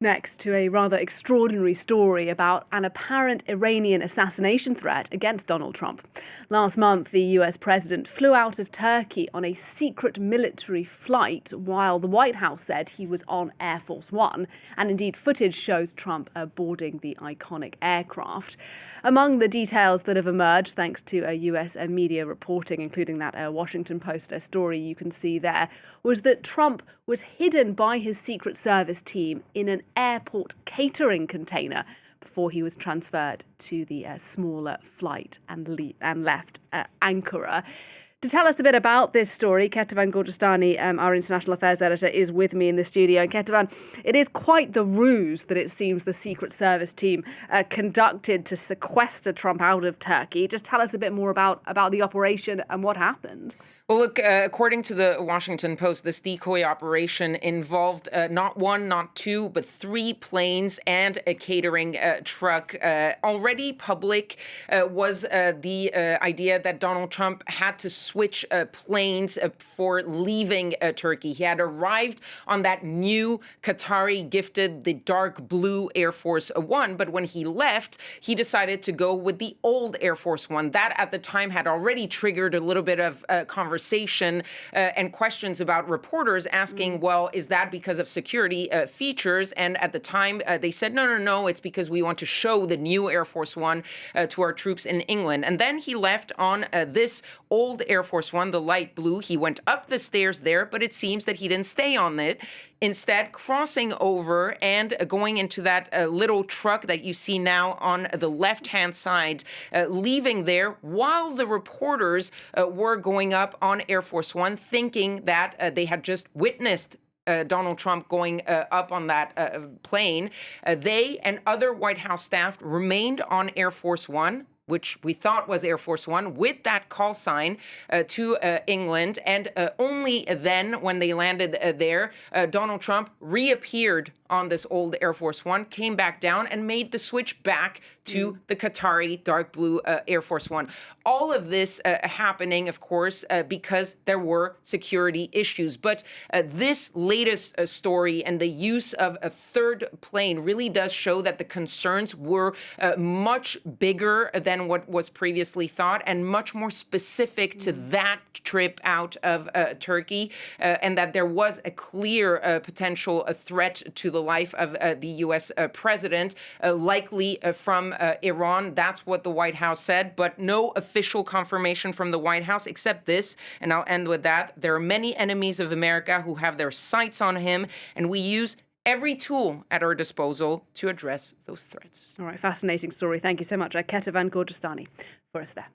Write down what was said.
Next, to a rather extraordinary story about an apparent Iranian assassination threat against Donald Trump. Last month, the US president flew out of Turkey on a secret military flight while the White House said he was on Air Force One. And indeed, footage shows Trump boarding the iconic aircraft. Among the details that have emerged, thanks to US media reporting, including that Washington Post story you can see there, was that Trump was hidden by his Secret Service team in an airport catering container before he was transferred to the smaller flight and left Ankara. To tell us a bit about this story, Kethevane Gorjestani, our international affairs editor, is with me in the studio. And Kethevane, it is quite the ruse that it seems the Secret Service team conducted to sequester Trump out of Turkey. Just tell us a bit more about the operation and what happened. Well, look, according to the Washington Post, this decoy operation involved not one, not two, but 3 planes and a catering truck. Already public was the idea that Donald Trump had to switch planes for leaving Turkey. He had arrived on that new Qatari gifted, the dark blue Air Force One, but when he left, he decided to go with the old Air Force One. That at the time had already triggered a little bit of conversation and questions about reporters asking, well, is that because of security features? And at the time, they said, no, it's because we want to show the new Air Force One to our troops in England. And then he left on this old Air Force One, the light blue. He went up the stairs there, but it seems that he didn't stay on it. Instead, crossing over and going into that little truck that you see now on the left-hand side, leaving there while the reporters were going up on Air Force One, thinking that they had just witnessed Donald Trump going up on that plane. They and other White House staff remained on Air Force One, which we thought was Air Force One, with that call sign to England. And only then, when they landed there, Donald Trump reappeared on this old Air Force One, came back down and made the switch back to the Qatari dark blue Air Force One. All of this happening, of course, because there were security issues. But this latest story and the use of a third plane really does show that the concerns were much bigger than what was previously thought and much more specific to that trip out of Turkey, and that there was a clear potential threat to the life of the U.S. president, likely from Iran. That's what the White House said, but no official confirmation from the White House except this, and I'll end with that. There are many enemies of America who have their sights on him, and we use every tool at our disposal to address those threats. All right, fascinating story. Thank you so much, Kethevane Gorjestani, for us there.